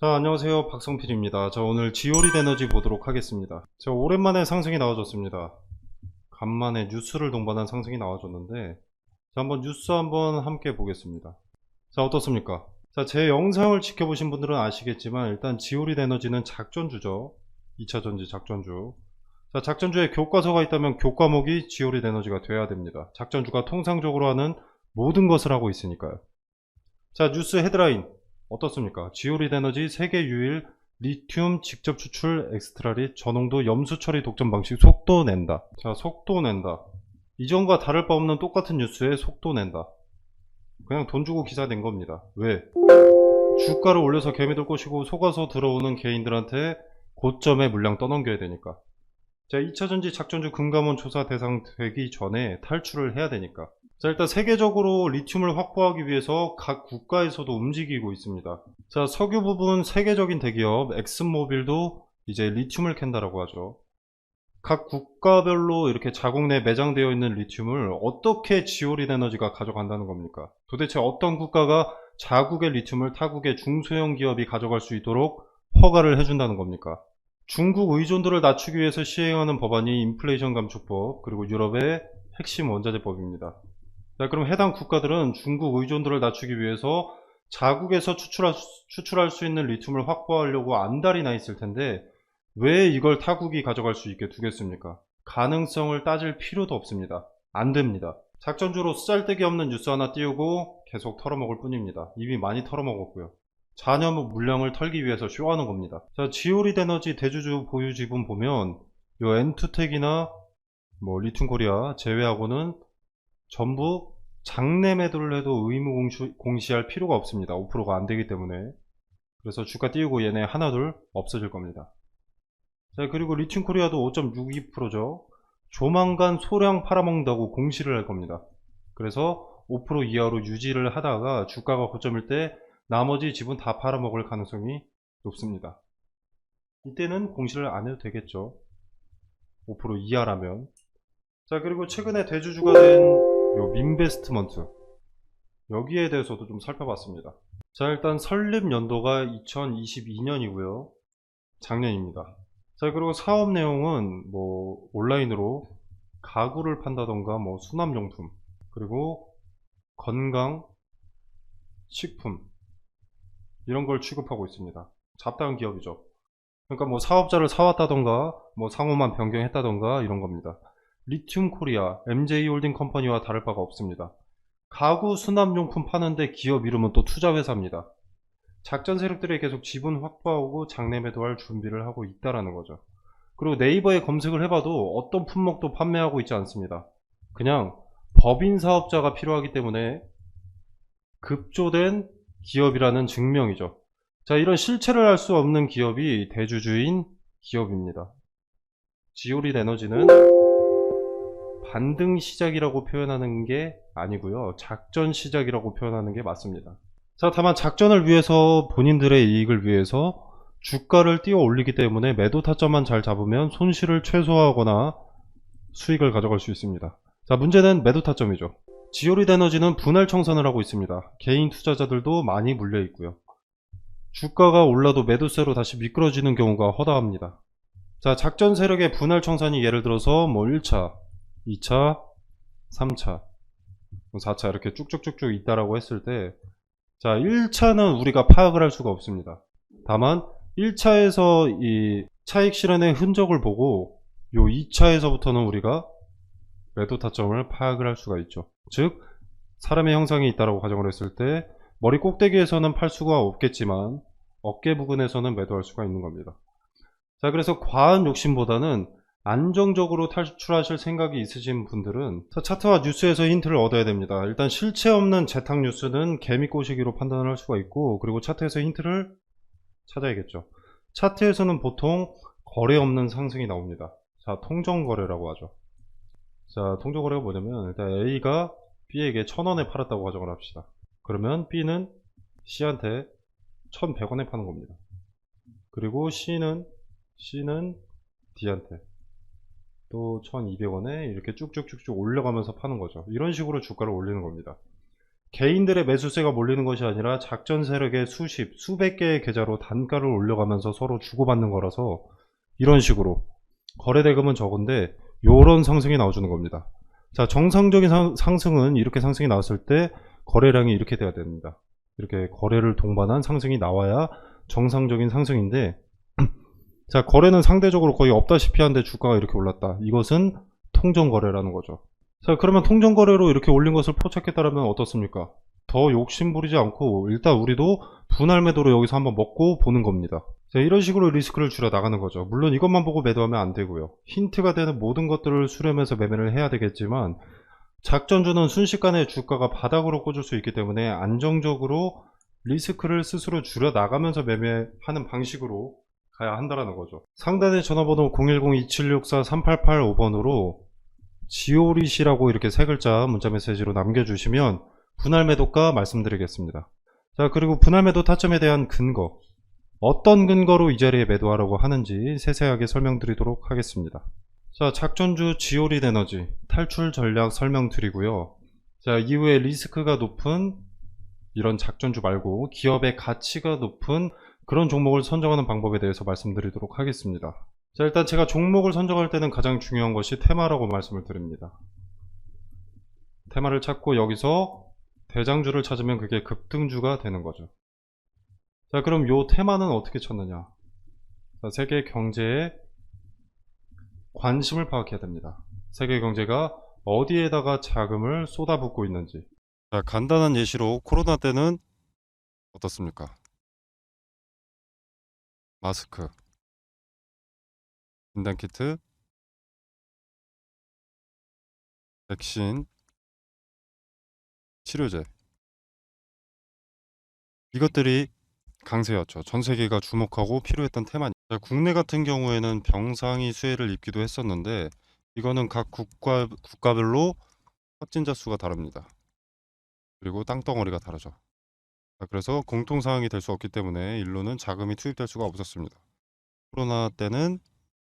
자, 안녕하세요. 박성필입니다. 자, 오늘 지오릿 에너지 보도록 하겠습니다. 자, 오랜만에 상승이 나와줬습니다. 간만에 뉴스를 동반한 상승이 나와줬는데, 자, 한번 뉴스 한번 함께 보겠습니다. 자, 어떻습니까? 자, 제 영상을 지켜보신 분들은 아시겠지만, 일단 지오릿 에너지는 작전주죠. 2차전지 작전주. 자, 작전주에 교과서가 있다면 교과목이 지오릿 에너지가 돼야 됩니다. 작전주가 통상적으로 하는 모든 것을 하고 있으니까요. 자, 뉴스 헤드라인 어떻습니까? 지오릿 에너지 세계 유일 리튬 직접 추출 엑스트라릿 저농도 염수 처리 독점 방식 속도 낸다. 자, 속도 낸다. 이전과 다를 바 없는 똑같은 뉴스에 속도 낸다. 그냥 돈 주고 기사 낸 겁니다. 왜? 주가를 올려서 개미들 꼬시고 속아서 들어오는 개인들한테 고점에 물량 떠넘겨야 되니까. 자, 2차전지 작전주 금감원 조사 대상 되기 전에 탈출을 해야 되니까. 자, 일단 세계적으로 리튬을 확보하기 위해서 각 국가에서도 움직이고 있습니다. 자, 석유 부분 세계적인 대기업 엑슨모빌도 이제 리튬을 캔다라고 하죠. 각 국가별로 이렇게 자국 내 매장되어 있는 리튬을 어떻게 지오릿 에너지가 가져간다는 겁니까? 도대체 어떤 국가가 자국의 리튬을 타국의 중소형 기업이 가져갈 수 있도록 허가를 해준다는 겁니까? 중국 의존도를 낮추기 위해서 시행하는 법안이 인플레이션 감축법, 그리고 유럽의 핵심 원자재법입니다. 자, 그럼 해당 국가들은 중국 의존도를 낮추기 위해서 자국에서 추출할 수 있는 리튬을 확보하려고 안달이 나 있을 텐데, 왜 이걸 타국이 가져갈 수 있게 두겠습니까? 가능성을 따질 필요도 없습니다. 안 됩니다. 작전주로 쓰잘데기 없는 뉴스 하나 띄우고 계속 털어먹을 뿐입니다. 이미 많이 털어먹었고요. 잔여 물량을 털기 위해서 쇼하는 겁니다. 자, 지오릿 에너지 대주주 보유 지분 보면 요 엔투텍이나 뭐 리튬코리아 제외하고는 전부 장내 매도를 해도 의무 공시할 필요가 없습니다. 5%가 안 되기 때문에. 그래서 주가 띄우고 얘네 하나둘 없어질 겁니다. 자, 그리고 리튬 코리아도 5.62%죠. 조만간 소량 팔아먹는다고 공시를 할 겁니다. 그래서 5% 이하로 유지를 하다가 주가가 고점일 때 나머지 지분 다 팔아먹을 가능성이 높습니다. 이때는 공시를 안 해도 되겠죠. 5% 이하라면. 자, 그리고 최근에 대주주가 된 요 민베스트먼트, 여기에 대해서도 좀 살펴봤습니다. 자, 일단 설립 연도가 2022년이고요. 작년입니다. 자, 그리고 사업 내용은 뭐 온라인으로 가구를 판다던가 뭐 수납용품, 그리고 건강, 식품 이런 걸 취급하고 있습니다. 잡다한 기업이죠. 그러니까 뭐 사업자를 사왔다던가 뭐 상호만 변경했다던가 이런 겁니다. 리튬 코리아, MJ홀딩 컴퍼니와 다를 바가 없습니다. 가구 수납용품 파는데 기업 이름은 또 투자회사입니다. 작전 세력들이 계속 지분 확보하고 장내 매도할 준비를 하고 있다라는 거죠. 그리고 네이버에 검색을 해봐도 어떤 품목도 판매하고 있지 않습니다. 그냥 법인 사업자가 필요하기 때문에 급조된 기업이라는 증명이죠. 자, 이런 실체를 알 수 없는 기업이 대주주인 기업입니다. 지오릿 에너지는 반등 시작이라고 표현하는 게 아니고요. 작전 시작이라고 표현하는 게 맞습니다. 자, 다만 작전을 위해서 본인들의 이익을 위해서 주가를 띄워 올리기 때문에 매도 타점만 잘 잡으면 손실을 최소화하거나 수익을 가져갈 수 있습니다. 자, 문제는 매도 타점이죠. 지오릿 에너지는 분할 청산을 하고 있습니다. 개인 투자자들도 많이 물려 있고요. 주가가 올라도 매도세로 다시 미끄러지는 경우가 허다합니다. 자, 작전 세력의 분할 청산이 예를 들어서 뭐 1차, 2차, 3차, 4차 이렇게 쭉쭉쭉쭉 있다라고 했을 때, 자, 1차는 우리가 파악을 할 수가 없습니다. 다만 1차에서 이 차익 실현의 흔적을 보고 요 2차에서부터는 우리가 매도 타점을 파악을 할 수가 있죠. 즉 사람의 형상이 있다라고 가정을 했을 때 머리 꼭대기에서는 팔 수가 없겠지만 어깨 부근에서는 매도할 수가 있는 겁니다. 자, 그래서 과한 욕심보다는 안정적으로 탈출하실 생각이 있으신 분들은 차트와 뉴스에서 힌트를 얻어야 됩니다. 일단 실체 없는 재탕 뉴스는 개미 꼬시기로 판단을 할 수가 있고, 그리고 차트에서 힌트를 찾아야겠죠. 차트에서는 보통 거래 없는 상승이 나옵니다. 자, 통정거래라고 하죠. 자, 통정거래가 뭐냐면 일단 A가 B에게 1000원에 팔았다고 가정을 합시다. 그러면 B는 C한테 1100원에 파는 겁니다. 그리고 C는 D한테 또 1200원에 이렇게 쭉쭉쭉쭉 올려가면서 파는 거죠. 이런 식으로 주가를 올리는 겁니다. 개인들의 매수세가 몰리는 것이 아니라 작전 세력의 수십, 수백 개의 계좌로 단가를 올려가면서 서로 주고받는 거라서 이런 식으로 거래 대금은 적은데 요런 상승이 나와주는 겁니다. 자, 정상적인 상승은 이렇게 상승이 나왔을 때 거래량이 이렇게 돼야 됩니다. 이렇게 거래를 동반한 상승이 나와야 정상적인 상승인데 자, 거래는 상대적으로 거의 없다시피 한데 주가가 이렇게 올랐다. 이것은 통정거래라는 거죠. 자, 그러면 통정거래로 이렇게 올린 것을 포착했다면 어떻습니까? 더 욕심부리지 않고 일단 우리도 분할 매도로 여기서 한번 먹고 보는 겁니다. 자, 이런 식으로 리스크를 줄여 나가는 거죠. 물론 이것만 보고 매도하면 안 되고요. 힌트가 되는 모든 것들을 수렴해서 매매를 해야 되겠지만 작전주는 순식간에 주가가 바닥으로 꽂을 수 있기 때문에 안정적으로 리스크를 스스로 줄여 나가면서 매매하는 방식으로 가야 한다는 거죠. 상단의 전화번호 010-2764-3885번으로 지오릿이라고 이렇게 세 글자 문자 메시지로 남겨주시면 분할 매도가 말씀드리겠습니다. 자, 그리고 분할 매도 타점에 대한 근거, 어떤 근거로 이 자리에 매도하라고 하는지 세세하게 설명드리도록 하겠습니다. 자, 작전주 지오릿 에너지 탈출 전략 설명드리고요. 자, 이후에 리스크가 높은 이런 작전주 말고 기업의 가치가 높은 그런 종목을 선정하는 방법에 대해서 말씀드리도록 하겠습니다. 자, 일단 제가 종목을 선정할 때는 가장 중요한 것이 테마라고 말씀을 드립니다. 테마를 찾고 여기서 대장주를 찾으면 그게 급등주가 되는 거죠. 자, 그럼 요 테마는 어떻게 찾느냐? 자, 세계 경제에 관심을 파악해야 됩니다. 세계 경제가 어디에다가 자금을 쏟아붓고 있는지. 자, 간단한 예시로 코로나 때는 어떻습니까? 마스크, 진단키트, 백신, 치료제, 이것들이 강세였죠. 전 세계가 주목하고 필요했던 테마니. 국내 같은 경우에는 병상이 수혜를 입기도 했었는데 이거는 각 국가별로 확진자 수가 다릅니다. 그리고 땅덩어리가 다르죠. 그래서 공통사항이 될 수 없기 때문에 일로는 자금이 투입될 수가 없었습니다. 코로나 때는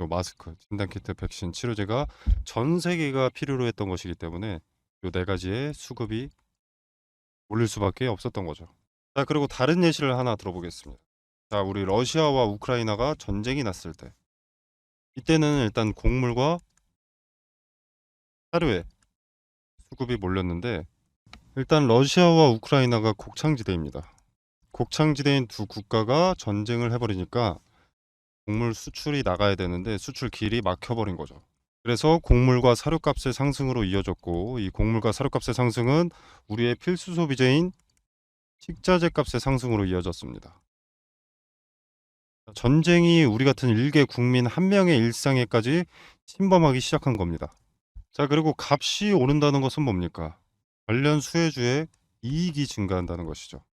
요 마스크, 진단키트, 백신, 치료제가 전 세계가 필요로 했던 것이기 때문에 요 네 가지의 수급이 올릴 수밖에 없었던 거죠. 자, 그리고 다른 예시를 하나 들어보겠습니다. 자, 우리 러시아와 우크라이나가 전쟁이 났을 때 이때는 일단 곡물과 사료에 수급이 몰렸는데 일단 러시아와 우크라이나가 곡창지대입니다. 곡창지대인 두 국가가 전쟁을 해버리니까 곡물 수출이 나가야 되는데 수출 길이 막혀버린 거죠. 그래서 곡물과 사료값의 상승으로 이어졌고 이 곡물과 사료값의 상승은 우리의 필수 소비재인 식자재 값의 상승으로 이어졌습니다. 전쟁이 우리 같은 일개 국민 한 명의 일상에까지 침범하기 시작한 겁니다. 자, 그리고 값이 오른다는 것은 뭡니까? 관련 수혜주의 이익이 증가한다는 것이죠.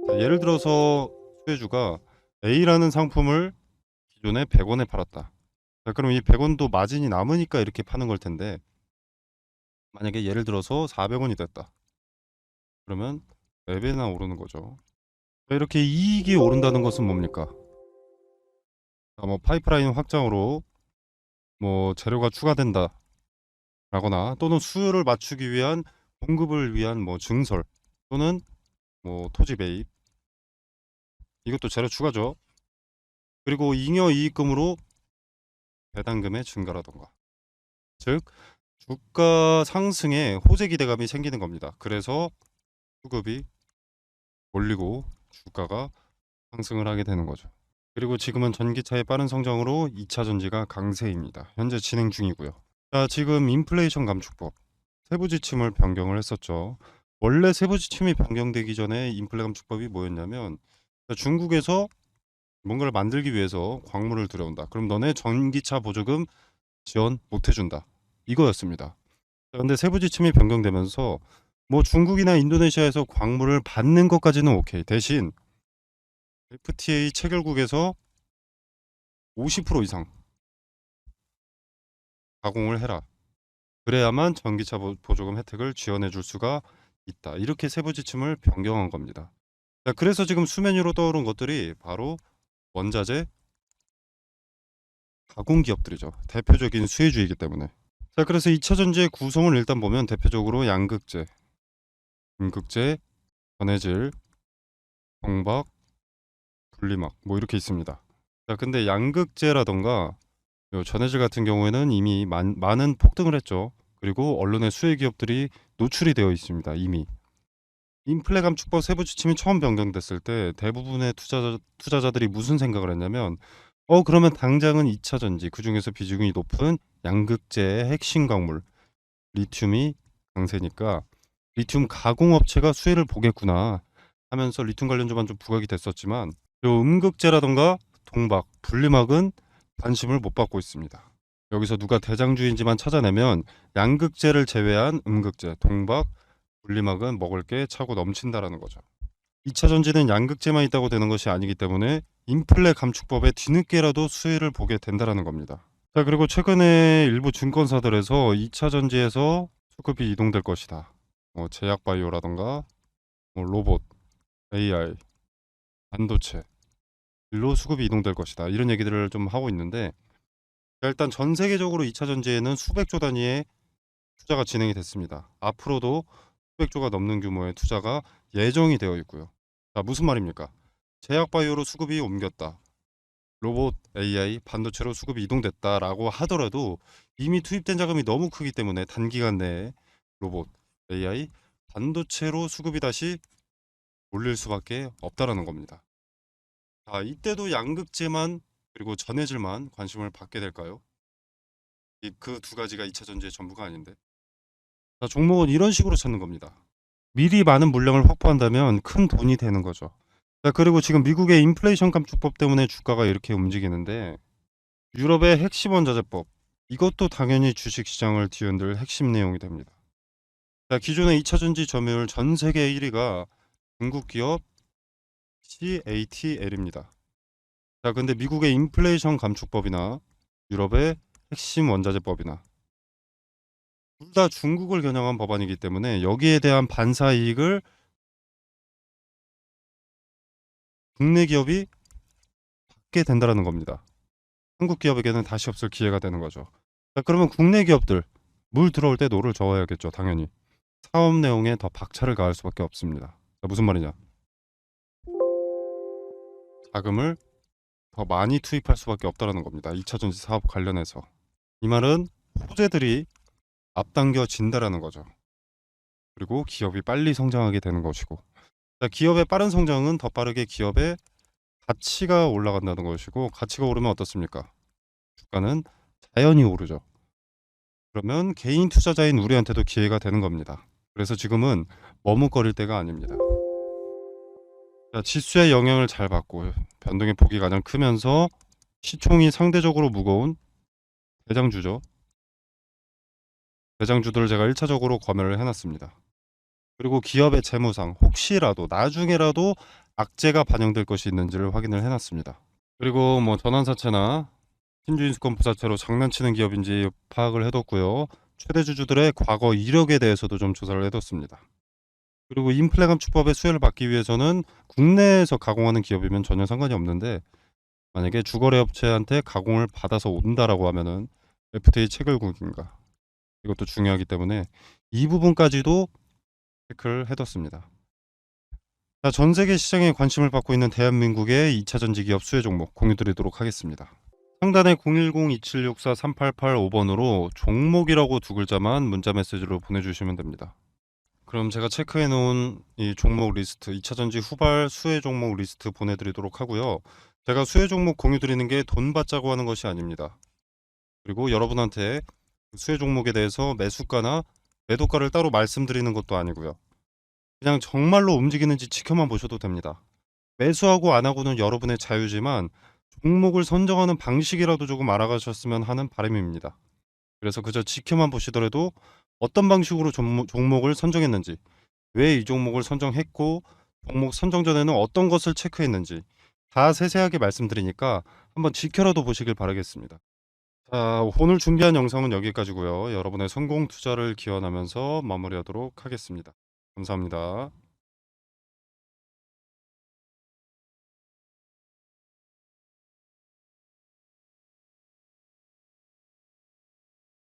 자, 예를 들어서 수혜주가 A라는 상품을 기존에 100원에 팔았다. 자, 그럼 이 100원도 마진이 남으니까 이렇게 파는 걸 텐데 만약에 예를 들어서 400원이 됐다. 그러면 4배나 오르는 거죠. 자, 이렇게 이익이 오른다는 것은 뭡니까? 자, 뭐 파이프라인 확장으로 뭐 재료가 추가된다 라거나 또는 수요를 맞추기 위한 공급을 위한 뭐 증설 또는 뭐 토지 매입, 이것도 재료 추가죠. 그리고 잉여 이익금으로 배당금의 증가라던가, 즉 주가 상승에 호재 기대감이 생기는 겁니다. 그래서 수급이 올리고 주가가 상승을 하게 되는 거죠. 그리고 지금은 전기차의 빠른 성장으로 2차 전지가 강세입니다. 현재 진행 중이고요. 자, 지금 인플레이션 감축법 세부 지침을 변경을 했었죠. 원래 세부 지침이 변경되기 전에 인플레 감축법이 뭐였냐면 중국에서 뭔가를 만들기 위해서 광물을 들여온다. 그럼 너네 전기차 보조금 지원 못 해준다. 이거였습니다. 근데 세부 지침이 변경되면서 뭐 중국이나 인도네시아에서 광물을 받는 것까지는 오케이. 대신 FTA 체결국에서 50% 이상 가공을 해라. 그래야만 전기차 보조금 혜택을 지원해 줄 수가 있다. 이렇게 세부 지침을 변경한 겁니다. 자, 그래서 지금 수면 위로 떠오른 것들이 바로 원자재 가공 기업들이죠. 대표적인 수혜주이기 때문에. 자, 그래서 2차 전지의 구성을 일단 보면 대표적으로 양극재, 음극재, 전해질, 동박, 분리막 뭐 이렇게 있습니다. 자, 근데 양극재라던가 요 전해질 같은 경우에는 이미 많은 폭등을 했죠. 그리고 언론의 수혜 기업들이 노출이 되어 있습니다. 이미 인플레 감축법 세부 지침이 처음 변경됐을 때 대부분의 투자자들이 무슨 생각을 했냐면 그러면 당장은 2차 전지 그중에서 비중이 높은 양극재의 핵심 광물 리튬이 강세니까 리튬 가공업체가 수혜를 보겠구나 하면서 리튬 관련주만 좀 부각이 됐었지만 요 음극재라던가 동박, 분리막은 관심을 못 받고 있습니다. 여기서 누가 대장주인지만 찾아내면 양극재를 제외한 음극재, 동박, 분리막은 먹을 게 차고 넘친다라는 거죠. 2차 전지는 양극재만 있다고 되는 것이 아니기 때문에 인플레 감축법에 뒤늦게라도 수혜를 보게 된다라는 겁니다. 자, 그리고 최근에 일부 증권사들에서 2차 전지에서 수급이 이동될 것이다. 제약 바이오라던가 로봇, AI, 반도체 일로 수급이 이동될 것이다. 이런 얘기들을 좀 하고 있는데 일단 전 세계적으로 2차 전지에는 수백조 단위의 투자가 진행이 됐습니다. 앞으로도 수백조가 넘는 규모의 투자가 예정이 되어 있고요. 자, 무슨 말입니까? 제약 바이오로 수급이 옮겼다. 로봇, AI, 반도체로 수급이 이동됐다라고 하더라도 이미 투입된 자금이 너무 크기 때문에 단기간 내에 로봇, AI, 반도체로 수급이 다시 몰릴 수밖에 없다라는 겁니다. 자, 이때도 양극재만 그리고 전해질만 관심을 받게 될까요? 그 두 가지가 2차 전지의 전부가 아닌데. 자, 종목은 이런 식으로 찾는 겁니다. 미리 많은 물량을 확보한다면 큰 돈이 되는 거죠. 자, 그리고 지금 미국의 인플레이션 감축법 때문에 주가가 이렇게 움직이는데 유럽의 핵심 원자재법 이것도 당연히 주식시장을 뒤흔들 핵심 내용이 됩니다. 자, 기존의 2차 전지 점유율 전 세계 1위가 중국 기업 CATL입니다. 자, 근데 미국의 인플레이션 감축법이나 유럽의 핵심 원자재법이나 둘 다 중국을 겨냥한 법안이기 때문에 여기에 대한 반사 이익을 국내 기업이 받게 된다는 겁니다. 한국 기업에게는 다시 없을 기회가 되는 거죠. 자, 그러면 국내 기업들 물 들어올 때 노를 저어야겠죠. 당연히 사업 내용에 더 박차를 가할 수밖에 없습니다. 자, 무슨 말이냐? 자금을 더 많이 투입할 수밖에 없다는 겁니다. 2차 전지 사업 관련해서 이 말은 호재들이 앞당겨진다라는 거죠. 그리고 기업이 빨리 성장하게 되는 것이고, 자, 기업의 빠른 성장은 더 빠르게 기업의 가치가 올라간다는 것이고, 가치가 오르면 어떻습니까? 주가는 자연히 오르죠. 그러면 개인 투자자인 우리한테도 기회가 되는 겁니다. 그래서 지금은 머뭇거릴 때가 아닙니다. 자, 지수의 영향을 잘 받고 변동의 폭이 가장 크면서 시총이 상대적으로 무거운 대장주죠. 대장주들을 제가 1차적으로 검열을 해놨습니다. 그리고 기업의 재무상 혹시라도 나중에라도 악재가 반영될 것이 있는지를 확인을 해놨습니다. 그리고 뭐 전환사채나 신주인수권 부사채로 장난치는 기업인지 파악을 해뒀고요. 최대 주주들의 과거 이력에 대해서도 좀 조사를 해뒀습니다. 그리고 인플레 감축법의 수혜를 받기 위해서는 국내에서 가공하는 기업이면 전혀 상관이 없는데 만약에 주거래 업체한테 가공을 받아서 온다라고 하면은 FTA 체결국인가 이것도 중요하기 때문에 이 부분까지도 체크를 해뒀습니다. 자, 전 세계 시장에 관심을 받고 있는 대한민국의 2차 전지 기업 수혜 종목 공유드리도록 하겠습니다. 상단에 010-2764-3885번으로 종목이라고 두 글자만 문자 메시지로 보내주시면 됩니다. 그럼 제가 체크해 놓은 이 종목 리스트 2차 전지 후발 수혜 종목 리스트 보내드리도록 하고요. 제가 수혜 종목 공유드리는 게 돈 받자고 하는 것이 아닙니다. 그리고 여러분한테 수혜 종목에 대해서 매수가나 매도가를 따로 말씀드리는 것도 아니고요. 그냥 정말로 움직이는지 지켜만 보셔도 됩니다. 매수하고 안 하고는 여러분의 자유지만 종목을 선정하는 방식이라도 조금 알아가셨으면 하는 바람입니다. 그래서 그저 지켜만 보시더라도 어떤 방식으로 종목을 선정했는지, 왜 이 종목을 선정했고, 종목 선정 전에는 어떤 것을 체크했는지 다 세세하게 말씀드리니까 한번 지켜라도 보시길 바라겠습니다. 자, 오늘 준비한 영상은 여기까지고요. 여러분의 성공 투자를 기원하면서 마무리하도록 하겠습니다. 감사합니다.